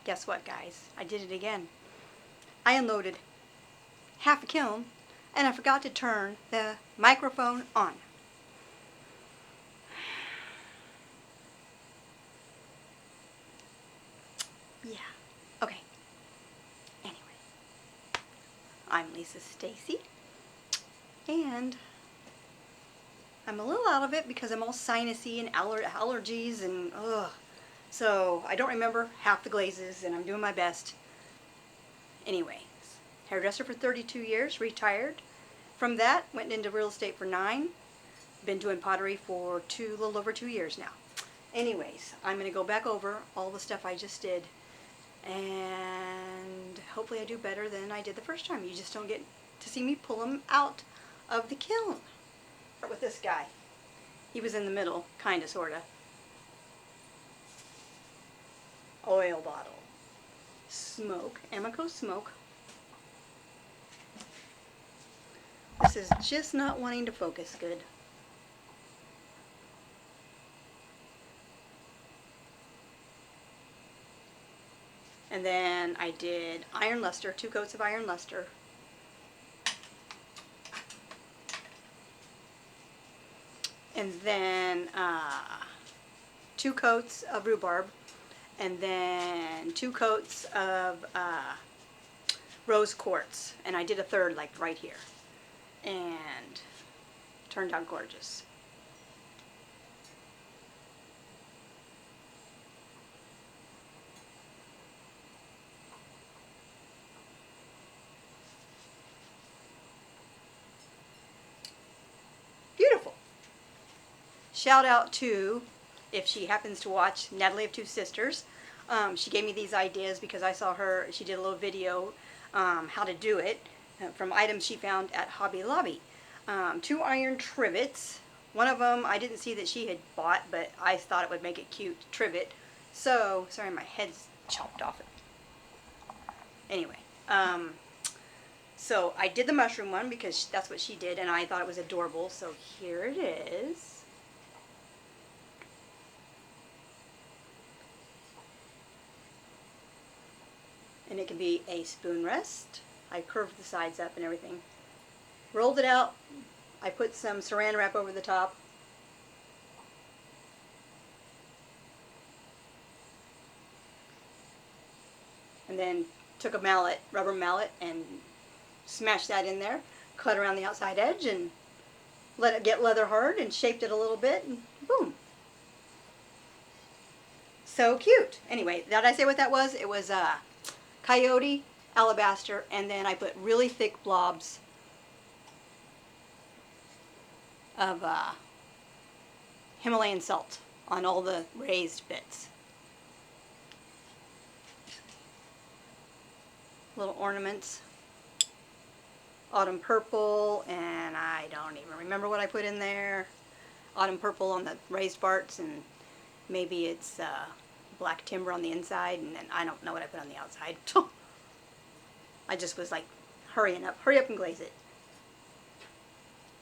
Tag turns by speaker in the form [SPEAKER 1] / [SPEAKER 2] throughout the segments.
[SPEAKER 1] Guess what, guys? I did it again. I unloaded half a kiln and I forgot to turn the microphone on. Yeah. Okay. Anyway, I'm Lisa Stacy, and I'm a little out of it because I'm all sinusy and allergies and ugh. So I don't remember half the glazes, and I'm doing my best. Anyways, hairdresser for 32 years, retired. From that, went into real estate for 9. Been doing pottery for a little over 2 years now. Anyways, I'm going to go back over all the stuff I just did, and hopefully I do better than I did the first time. You just don't get to see me pull them out of the kiln. Start with this guy. He was in the middle, kinda, sorta. Oil bottle. Smoke, Amico smoke. This is just not wanting to focus good. And then I did iron luster, 2 coats of iron luster. And then 2 coats of rhubarb. And then 2 coats of rose quartz. And I did a third, like right here. And turned out gorgeous. Beautiful. Shout out to, if she happens to watch, Natalie of 2 Sisters. She gave me these ideas because I saw her, she did a little video how to do it from items she found at Hobby Lobby. 2 iron trivets. One of them I didn't see that she had bought, but I thought it would make it cute, trivet. So, sorry my head's chopped off. Anyway, so I did the mushroom one because that's what she did and I thought it was adorable. So here it is. And it can be a spoon rest. I curved the sides up and everything. Rolled it out. I put some saran wrap over the top. And then took a mallet, rubber mallet, and smashed that in there. Cut around the outside edge and let it get leather hard and shaped it a little bit and boom. So cute. Anyway, did I say what that was? It was coyote, alabaster, and then I put really thick blobs of Himalayan salt on all the raised bits. Little ornaments. Autumn purple, and I don't even remember what I put in there. Autumn purple on the raised parts, and maybe it's black timber on the inside, and then I don't know what I put on the outside. I just was like, hurry up and glaze it.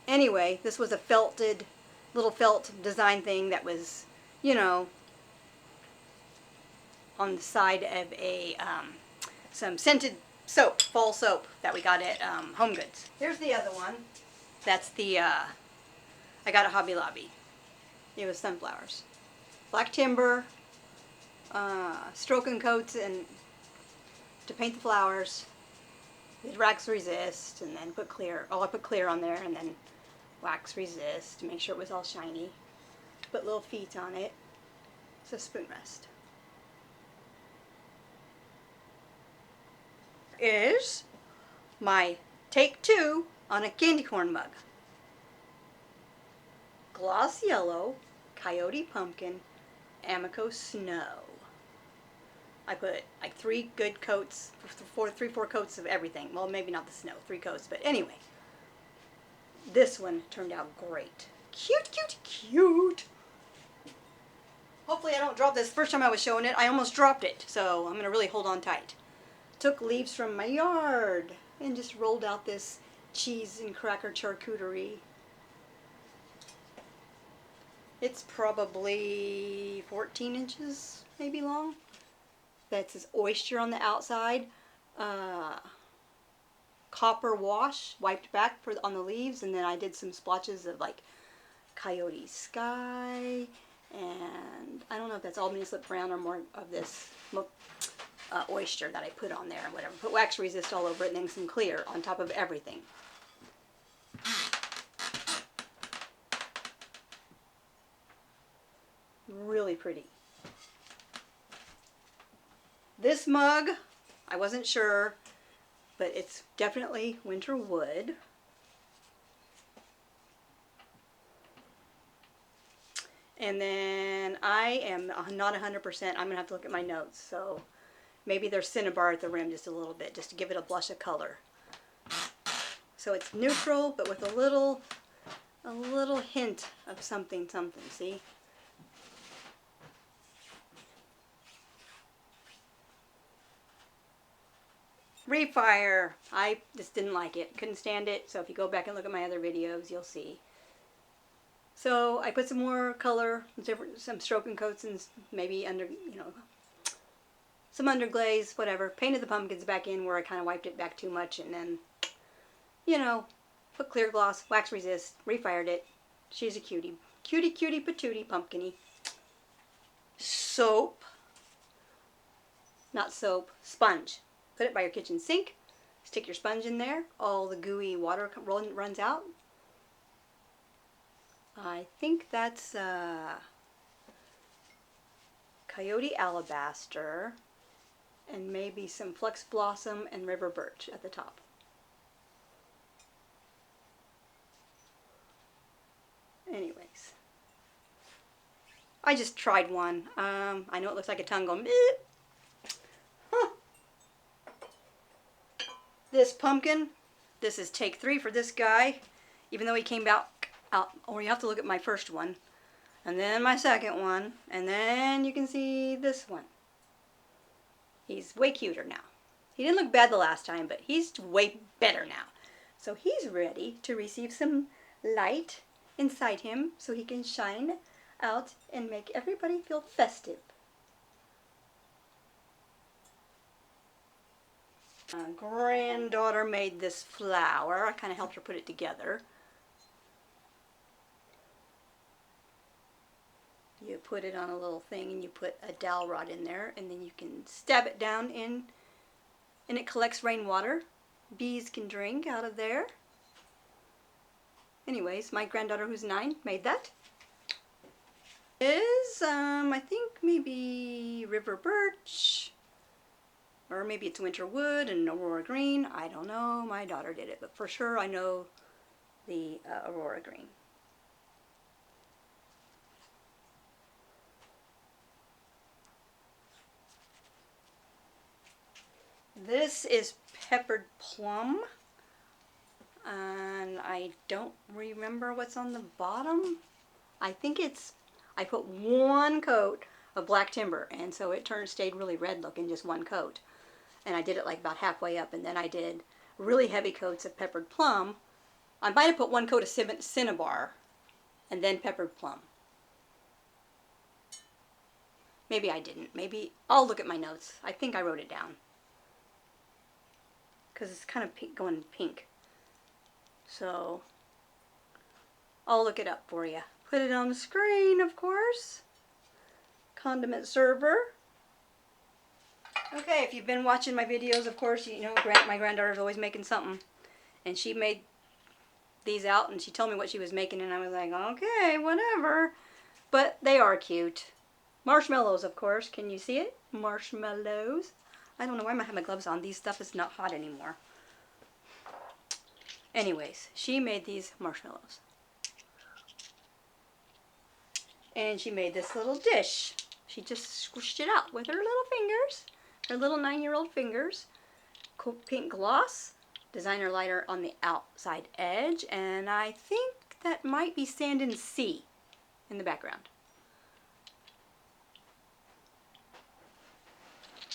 [SPEAKER 1] Anyway, this was a little felt design thing that was, you know, on the side of a, some scented soap, fall soap that we got at Home Goods. Here's the other one. That's the, I got at Hobby Lobby. It was sunflowers. Black timber, stroke and coats and to paint the flowers. Did wax resist and then put clear. Oh, I put clear on there and then wax resist to make sure it was all shiny. Put little feet on it. It's a spoon rest. Is my take 2 on a candy corn mug. Gloss yellow, coyote pumpkin, Amico snow. I put like 3 good coats, 4 coats of everything. Well, maybe not the snow, 3 coats, but anyway. This one turned out great. Cute, cute, cute. Hopefully I don't drop this. First time I was showing it, I almost dropped it, so I'm going to really hold on tight. Took leaves from my yard and just rolled out this cheese and cracker charcuterie. It's probably 14 inches maybe long. that says oyster on the outside. Copper wash wiped back on the leaves, and then I did some splotches of like Coyote Sky, and I don't know if that's Albany Slip Brown or more of this oyster that I put on there or whatever. Put wax resist all over it and then some clear on top of everything. Really pretty. This mug, I wasn't sure, but it's definitely winter wood. And then I am not 100%. I'm going to have to look at my notes. So maybe there's cinnabar at the rim just a little bit, just to give it a blush of color. So it's neutral, but with a little hint of something, see? Refire. I just didn't like it. Couldn't stand it. So if you go back and look at my other videos, you'll see. So I put some more color, some stroking coats, and maybe under, some under glaze, whatever. Painted the pumpkins back in where I kind of wiped it back too much, and then, put clear gloss, wax resist, refired it. She's a cutie. Cutie, cutie, patootie, pumpkin-y. Soap. Not soap, sponge. Put it by your kitchen sink. Stick your sponge in there. All the gooey water runs out. I think that's Coyote Alabaster, and maybe some Flex Blossom and River Birch at the top. Anyways, I just tried one. I know it looks like a tongue going, huh. This pumpkin, this is take 3 for this guy, even though he came out, or you have to look at my first one, and then my second one, and then you can see this one. He's way cuter now. He didn't look bad the last time, but he's way better now. So he's ready to receive some light inside him so he can shine out and make everybody feel festive. Granddaughter made this flower. I kind of helped her put it together. You put it on a little thing and you put a dowel rod in there, and then you can stab it down in, and it collects rainwater. Bees can drink out of there. Anyways, my granddaughter, who's 9, made that. Is I think maybe River Birch, or maybe it's Winter Wood and Aurora Green. I don't know. My daughter did it, but for sure I know the Aurora Green. This is Peppered Plum, and I don't remember what's on the bottom. I think I put 1 coat of black timber, and so it stayed really red looking, just 1 coat. And I did it like about halfway up, and then I did really heavy coats of Peppered Plum. I might have put 1 coat of cinnabar, and then Peppered Plum. Maybe I didn't. Maybe I'll look at my notes. I think I wrote it down, because it's kind of pink, going pink. So I'll look it up for you. Put it on the screen, of course. Condiment server. Okay, if you've been watching my videos, of course, you know my granddaughter's always making something. And she made these out, and she told me what she was making, and I was like, okay, whatever. But they are cute. Marshmallows, of course. Can you see it? Marshmallows. I don't know why I have my gloves on. These stuff is not hot anymore. Anyways, she made these marshmallows. And she made this little dish. She just squished it out with her little fingers. Her little 9-year-old fingers. Pink gloss. Designer lighter on the outside edge. And I think that might be Sand and Sea in the background.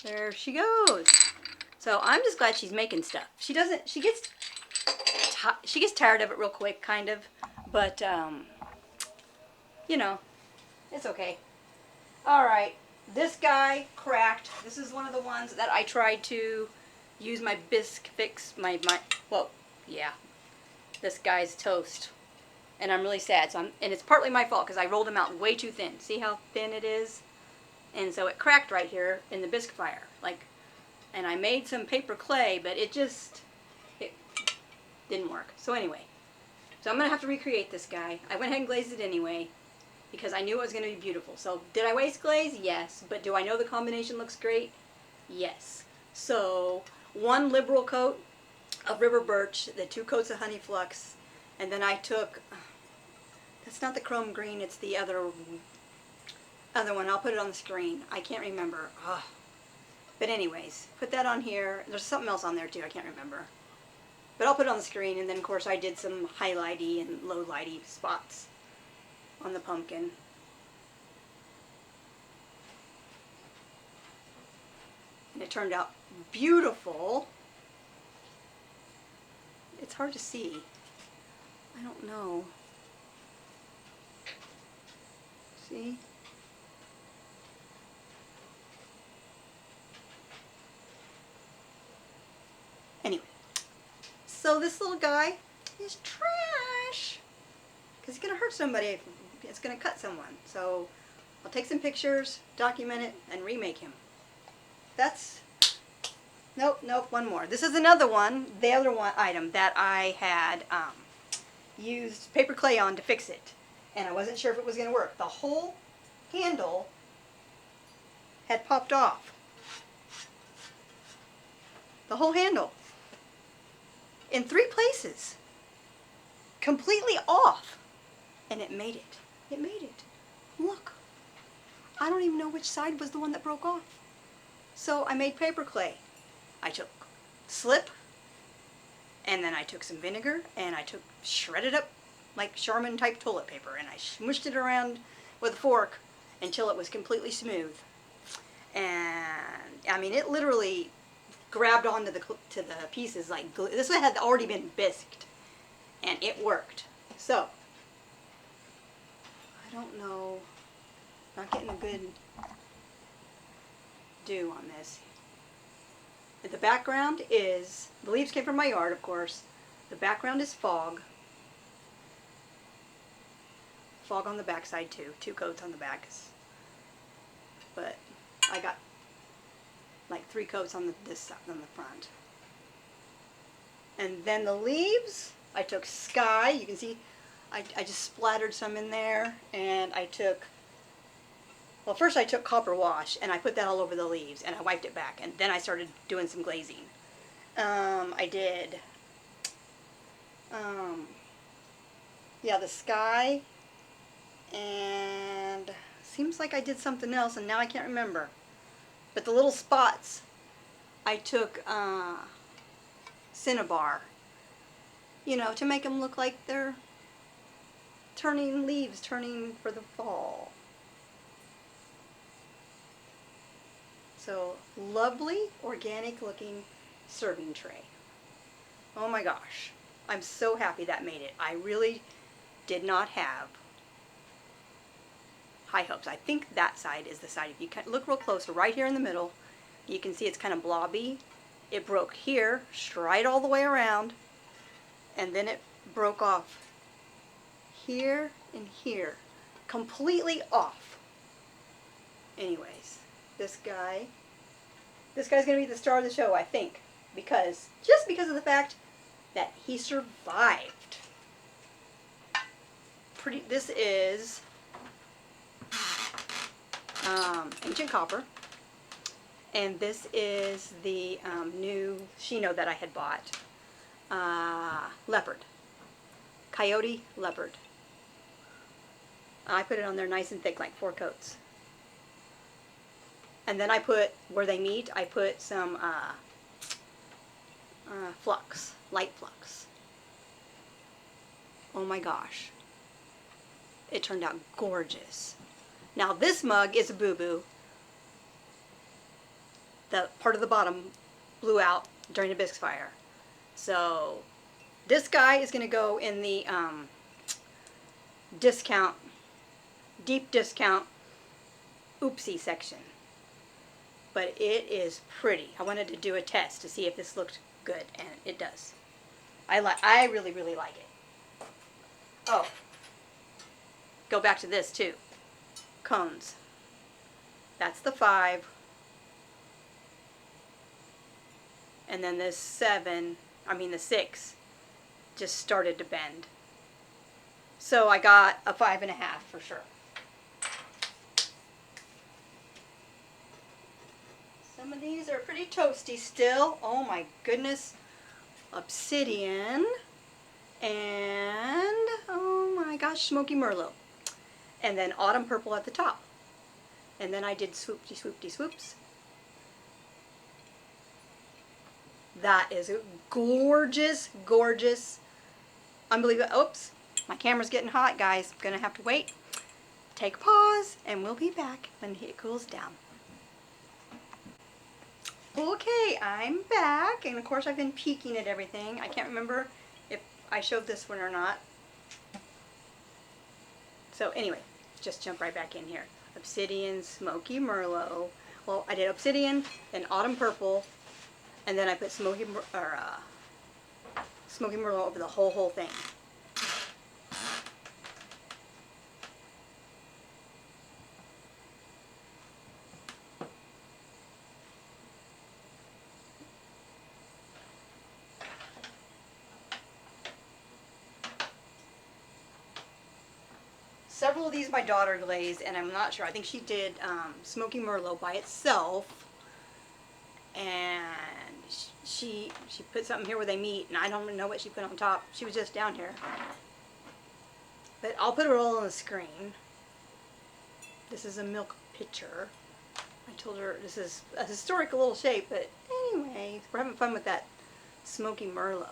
[SPEAKER 1] There she goes. So I'm just glad she's making stuff. She gets tired of it real quick, kind of, but you know, it's okay. All right, this guy cracked. This is one of the ones that I tried to use my bisque fix, well, yeah, this guy's toast. And I'm really sad, and it's partly my fault because I rolled them out way too thin. See how thin it is? And so it cracked right here in the bisque fire. And I made some paper clay, but it didn't work. So anyway, so I'm going to have to recreate this guy. I went ahead and glazed it anyway because I knew it was going to be beautiful. So did I waste glaze? Yes. But do I know the combination looks great? Yes. So 1 liberal coat of river birch, the 2 coats of honey flux, and then I took, that's not the chrome green, it's the other one. I'll put it on the screen. I can't remember. Ugh. But anyways, put that on here. There's something else on there too, I can't remember. But I'll put it on the screen, and then of course I did some highlighty and low lighty spots on the pumpkin. And it turned out beautiful. It's hard to see. I don't know. See? Anyway, so this little guy is trash because he's going to hurt somebody. It's going to cut someone. So I'll take some pictures, document it, and remake him. That's, nope, one more. This is another one, the other one item that I had used paper clay on to fix it. And I wasn't sure if it was going to work. The whole handle had popped off. The whole handle. In 3 places. Completely off. And it made it. It made it. Look. I don't even know which side was the one that broke off. So I made paper clay. I took slip, and then I took some vinegar, and I shredded up like Charmin type toilet paper, and I smushed it around with a fork until it was completely smooth. And I mean, it literally grabbed onto the pieces like glue. This one had already been bisqued, and it worked. So I don't know, not getting a good do on this. The background is, the leaves came from my yard, of course. The background is fog. Fog on the back side too. 2 coats on the back. But I got like 3 coats on this side, on the front. And then the leaves, I took sky. You can see I just splattered some in there, and I took, well, first I took copper wash and I put that all over the leaves and I wiped it back, and then I started doing some glazing. I did yeah, the sky, and seems like I did something else and now I can't remember. But the little spots, I took cinnabar, you know, to make them look like they're turning leaves, turning for the fall. So, lovely, organic looking serving tray. Oh my gosh. I'm so happy that made it. I really did not have high hopes. I think that side is the side. If you look real close, right here in the middle, you can see it's kind of blobby. It broke here, straight all the way around, and then it broke off here and here. Completely off. Anyways, this guy's going to be the star of the show, I think. Just because of the fact that he survived. This is ancient copper, and this is the new Chino that I had bought. Leopard. Coyote leopard. I put it on there nice and thick, like 4 coats. And then I put, where they meet, I put some flux, light flux. Oh my gosh. It turned out gorgeous. Now this mug is a boo-boo. The part of the bottom blew out during the bisque fire. So this guy is going to go in the deep discount oopsie section. but it is pretty. I wanted to do a test to see if this looked good, and it does. I really, really like it. Oh, go back to this too. Cones. That's the 5. And then this the 6 just started to bend. So I got a 5.5 for sure. Some of these are pretty toasty still. Oh my goodness. Obsidian. And, oh my gosh, Smoky Merlot. And then Autumn Purple at the top. And then I did swoopty swoopty swoops. That is gorgeous, gorgeous. Unbelievable. Oops, my camera's getting hot, guys. I'm gonna have to wait. Take a pause, and we'll be back when it cools down. Okay, I'm back, and of course I've been peeking at everything. I can't remember if I showed this one or not. So anyway, just jump right back in here. Obsidian, Smoky Merlot. Well, I did Obsidian, then Autumn Purple, and then I put Smoky Merlot over the whole thing. Several of these my daughter glazed, and I'm not sure. I think she did Smoky Merlot by itself, and she put something here where they meet, and I don't know what she put on top. She was just down here. But I'll put it all on the screen. This is a milk pitcher. I told her this is a historic little shape, but anyway, we're having fun with that Smoky Merlot.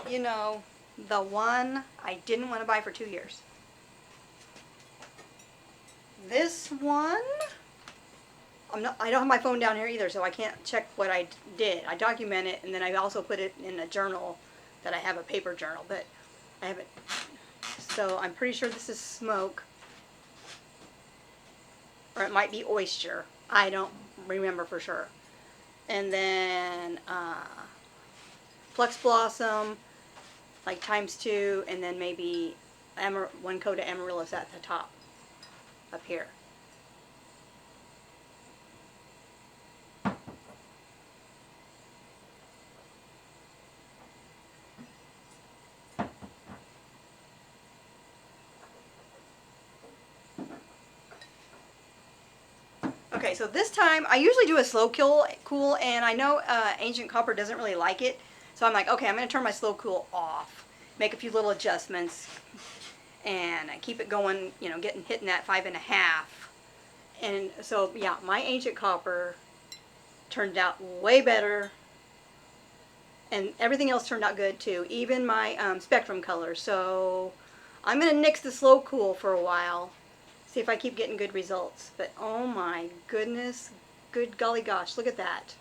[SPEAKER 1] You know, the one I didn't want to buy for 2 years. This one, I don't have my phone down here either, so I can't check what I did. I document it, and then I also put it in a journal that I have, a paper journal, but I haven't. So I'm pretty sure this is smoke, or it might be oyster. I don't remember for sure. And then Flux Blossom, like ×2, and then maybe one coat of amaryllis at the top, up here. Okay, so this time, I usually do a slow cool, and I know Ancient Copper doesn't really like it, so I'm like, okay, I'm going to turn my slow cool off, make a few little adjustments, and keep it going, you know, hitting that 5.5. And so, yeah, my Ancient Copper turned out way better, and everything else turned out good too, even my Spectrum color. So I'm going to nix the slow cool for a while, see if I keep getting good results. But oh my goodness, good golly gosh, look at that.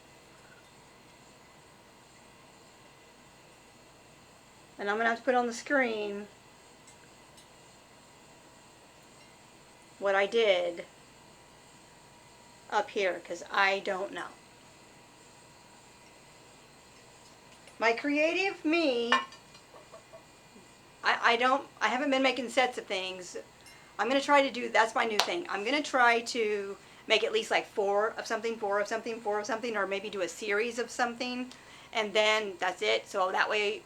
[SPEAKER 1] And I'm going to have to put on the screen what I did up here, because I don't know. My creative me, I haven't been making sets of things. I'm going to try to do, that's my new thing. I'm going to try to make at least like 4 of something, 4 of something, 4 of something, or maybe do a series of something, and then that's it. So that way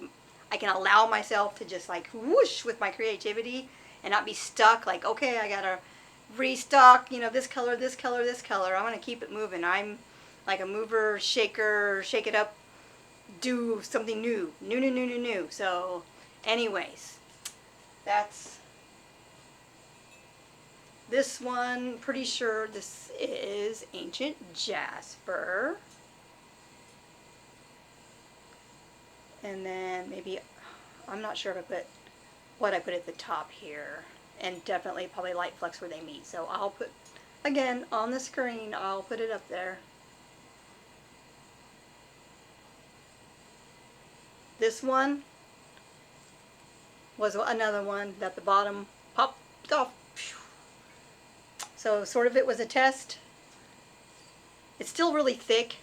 [SPEAKER 1] I can allow myself to just like whoosh with my creativity and not be stuck like, okay, I got to restock, you know, this color, this color, this color. I want to keep it moving. I'm like a mover, shaker, shake it up, do something new. New. So anyways, that's this one. Pretty sure this is Ancient Jasper. And then maybe, I'm not sure if I put what I put at the top here. And definitely probably Light Flux where they meet. So I'll put, again, on the screen, I'll put it up there. This one was another one that the bottom popped off. So sort of it was a test. It's still really thick,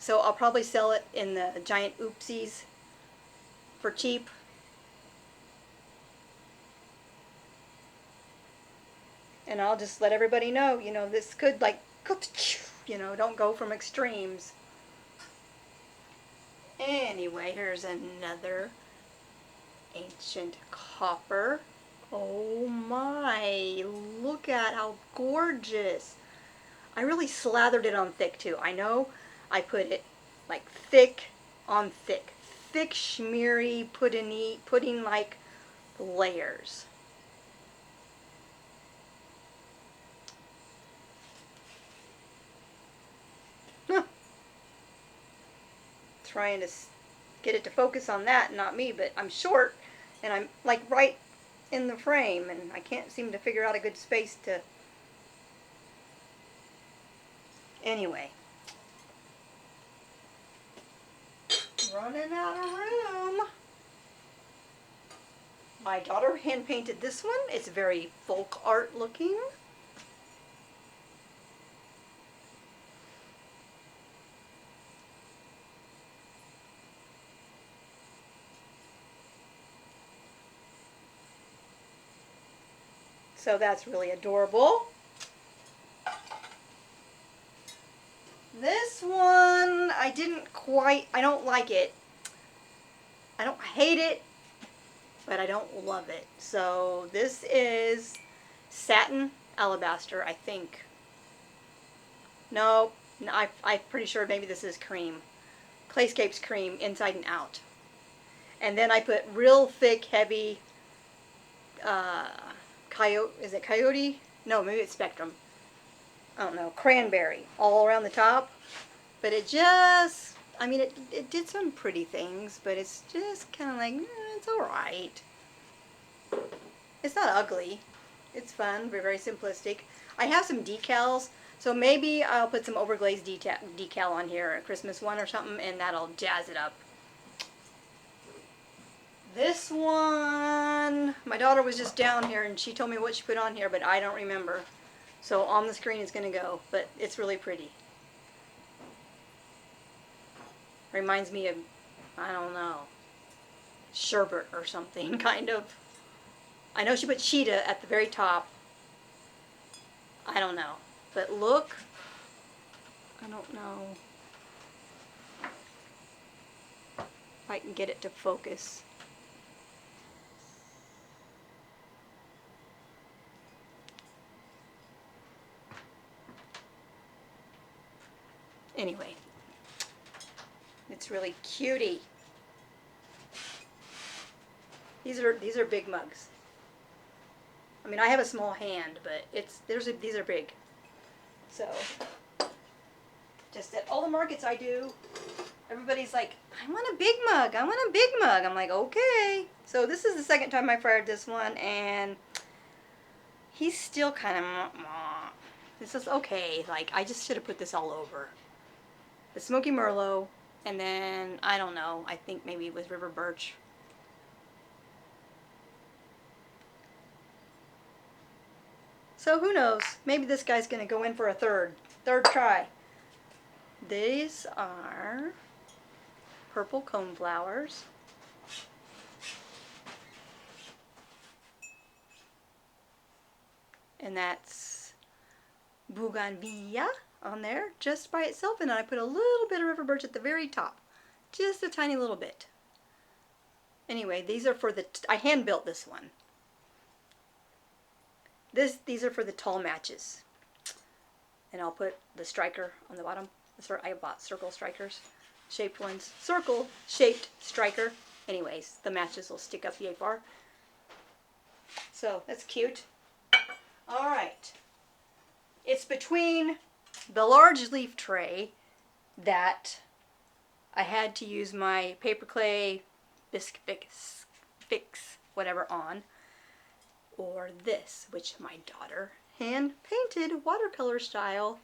[SPEAKER 1] so I'll probably sell it in the giant oopsies for cheap. And I'll just let everybody know, you know, this could like, you know, don't go from extremes. Anyway, here's another ancient copper. Oh my, look at how gorgeous. I really slathered it on thick too. I know I put it like thick on thick. Thick, schmeary, pudding like layers. Huh. Trying to get it to focus on that, not me, but I'm short and I'm like right in the frame and I can't seem to figure out a good space to... Anyway. Running out of room. My daughter hand painted this one. It's very folk art looking. So that's really adorable. This one, I don't like it. I don't hate it, but I don't love it. So this is satin alabaster, I think. No, I'm pretty sure maybe this is cream. Clayscape's cream, inside and out. And then I put real thick, heavy, is it coyote? No, maybe it's spectrum. I don't know, cranberry all around the top. But it just, I mean, it did some pretty things, but it's just kind of like, it's alright. It's not ugly. It's fun, very simplistic. I have some decals, so maybe I'll put some overglazed decal on here, a Christmas one or something, and that'll jazz it up. This one, my daughter was just down here and she told me what she put on here, but I don't remember. So on the screen it's going to go, but it's really pretty. Reminds me of, I don't know, sherbet or something, kind of. I know she put cheetah at the very top. I don't know. But look, I don't know if I can get it to focus. Anyway, it's really cutie. These are big mugs. I mean, I have a small hand, but these are big. So, just at all the markets I do, everybody's like, I want a big mug, I want a big mug. I'm like, okay. So this is the second time I fired this one, and he's still kind of, this is okay. Like, I just should have put this all over. The Smoky Merlot, and then, I don't know, I think maybe it was River Birch. So who knows? Maybe this guy's going to go in for a third try. These are purple coneflowers. And that's bougainvillea on there just by itself, and then I put a little bit of river birch at the very top, just a tiny little bit. Anyway, these are for I hand built this one. These are for the tall matches, and I'll put the striker on the bottom. I bought circle strikers, shaped ones, circle shaped striker. Anyways, the matches will stick up yay far. So that's cute. All right, it's between the large leaf tray that I had to use my paper clay bisque fix whatever on, or this, which my daughter hand painted watercolor style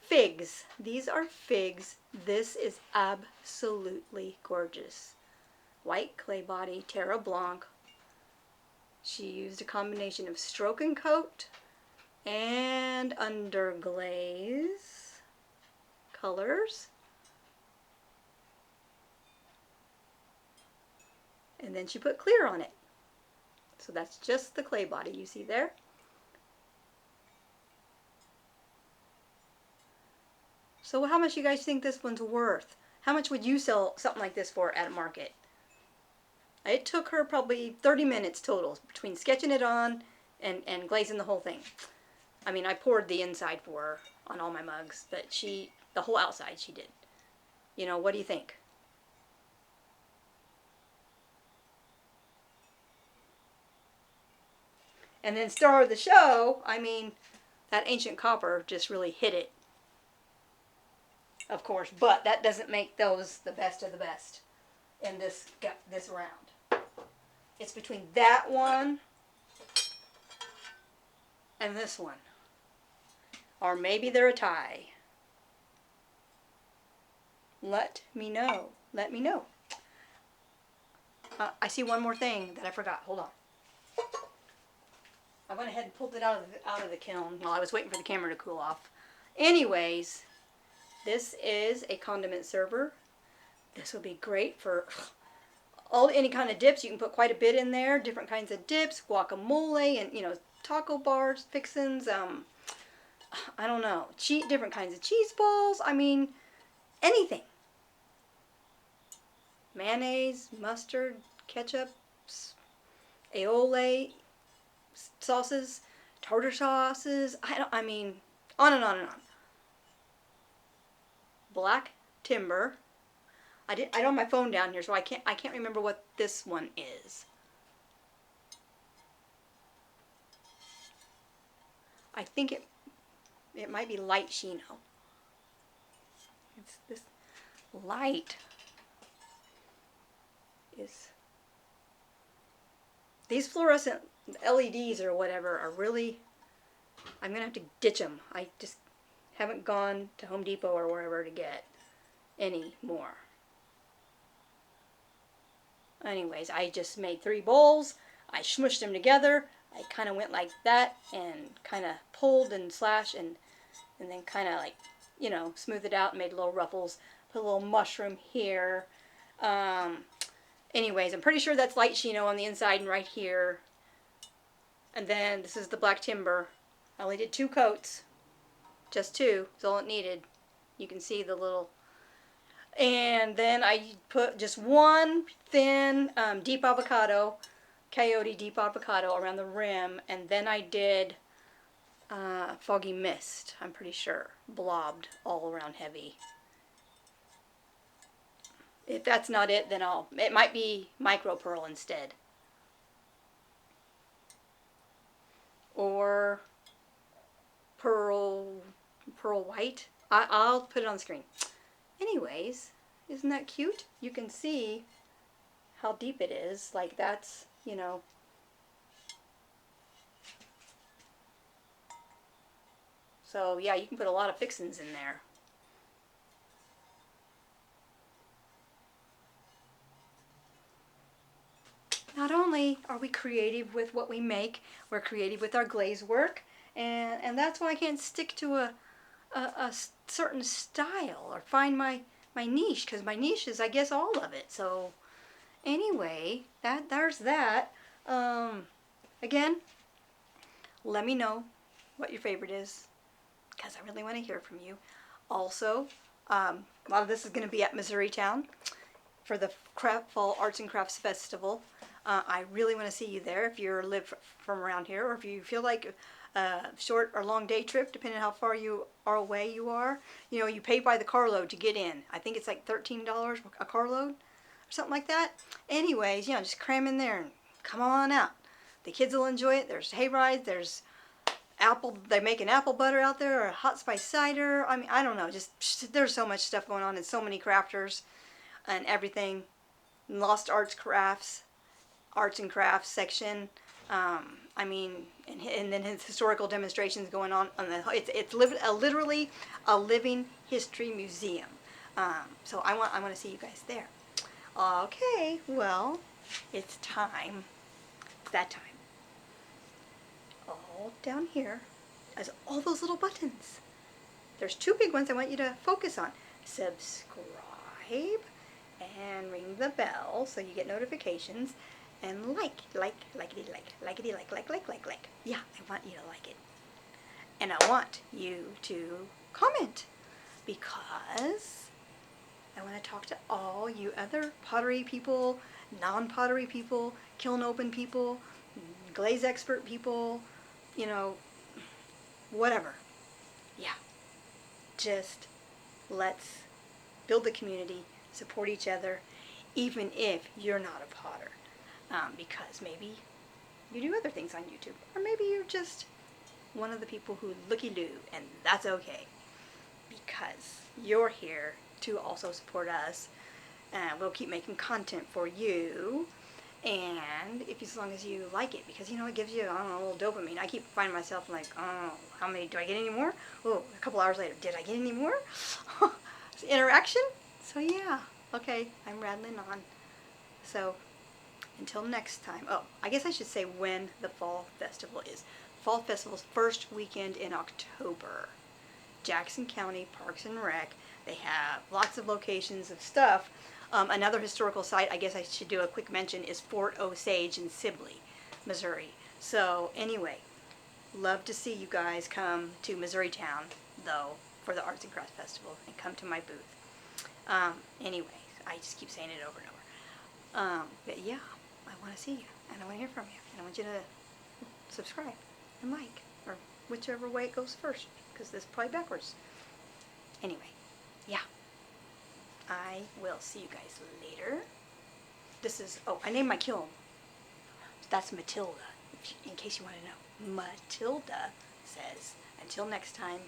[SPEAKER 1] figs. These are figs. This is absolutely gorgeous. White clay body, Terre Blanc. She used a combination of stroke and coat and under glaze colors, and then she put clear on it. So that's just the clay body you see there. So how much you guys think this one's worth? How much would you sell something like this for at a market? It took her probably 30 minutes total between sketching it on and glazing the whole thing. I mean, I poured the inside for her on all my mugs, but the whole outside she did. You know, what do you think? And then star of the show, I mean, that ancient copper just really hit it. Of course, but that doesn't make those the best of the best in this round. It's between that one and this one. Or maybe they're a tie. Let me know. Let me know. I see one more thing that I forgot. Hold on. I went ahead and pulled it out of the kiln while I was waiting for the camera to cool off. Anyways, this is a condiment server. This would be great for any kind of dips. You can put quite a bit in there. Different kinds of dips, guacamole, and taco bars, fixins. I don't know, different kinds of cheese balls. I mean, anything. Mayonnaise, mustard, ketchup, aioli sauces, tartar sauces. I mean, on and on and on. Black timber. I don't have my phone down here, so I can't remember what this one is. I think it might be light Chino. It's this light is. These fluorescent LEDs or whatever are really, I'm going to have to ditch them. I just haven't gone to Home Depot or wherever to get any more. Anyways, I just made 3 bowls. I smushed them together. I kind of went like that and kind of pulled and slashed and then kind of like, smoothed it out and made little ruffles. Put a little mushroom here. Anyways, I'm pretty sure that's light Chino on the inside and right here. And then this is the black timber. I only did 2 coats. Just 2 is all it needed. You can see the little. And then I put just 1 thin deep avocado, coyote deep avocado around the rim. And then I did foggy mist, I'm pretty sure. Blobbed all around heavy. If that's not it, then it might be micro pearl instead. Or pearl white. I'll put it on the screen. Anyways, isn't that cute? You can see how deep it is. Like that's, So yeah, you can put a lot of fixins in there. Not only are we creative with what we make, we're creative with our glaze work, and that's why I can't stick to a certain style or find my niche, because my niche is, I guess, all of it. So anyway, there's that. Again, let me know what your favorite is, because I really want to hear from you. Also, a lot of this is going to be at Missouritown for the Fall Arts and Crafts Festival. I really want to see you there if you live from around here, or if you feel like a short or long day trip, depending on how far you are away you are. You pay by the carload to get in. I think it's like $13 a carload or something like that. Anyways, just cram in there and come on out. The kids will enjoy it. There's hay rides. There's they're making apple butter out there, or hot spice cider. I mean, I don't know. Just there's so much stuff going on, and so many crafters and everything. Lost Arts Crafts. Arts and Crafts section. I mean, and then his historical demonstrations going on. It's literally a living history museum. So I want to see you guys there. Okay, well, it's time. It's that time. All down here. is all those little buttons. There's two big ones I want you to focus on. Subscribe and ring the bell so you get notifications, and likety like. Yeah, I want you to like it. And I want you to comment, because I want to talk to all you other pottery people, non-pottery people, kiln open people, glaze expert people, you know, whatever. Yeah. Just let's build the community, support each other, even if you're not a potter. Because maybe you do other things on YouTube, or maybe you're just one of the people who looky-loo, and that's okay, because you're here to also support us, and we'll keep making content for you. And if, as long as you like it, because, you know, it gives you, I don't know, a little dopamine. I keep finding myself like, oh, how many, do I get any more? Oh, a couple hours later, did I get any more? Interaction? So yeah, okay, I'm rattling on. So until next time. Oh, I guess I should say when the Fall Festival is. Fall Festival's first weekend in October. Jackson County Parks and Rec. They have lots of locations of stuff. Another historical site, I guess I should do a quick mention, is Fort Osage in Sibley, Missouri. So anyway, love to see you guys come to Missouri Town, though, for the Arts and Crafts Festival, and come to my booth. Anyway, I just keep saying it over and over. But yeah, I want to see you, and I want to hear from you, and I want you to subscribe and like, or whichever way it goes first, because this is probably backwards. Anyway, yeah. I will see you guys later. This is, oh, I named my kiln. That's Matilda, in case you want to know. Matilda says, until next time,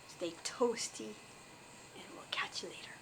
[SPEAKER 1] stay toasty, and we'll catch you later.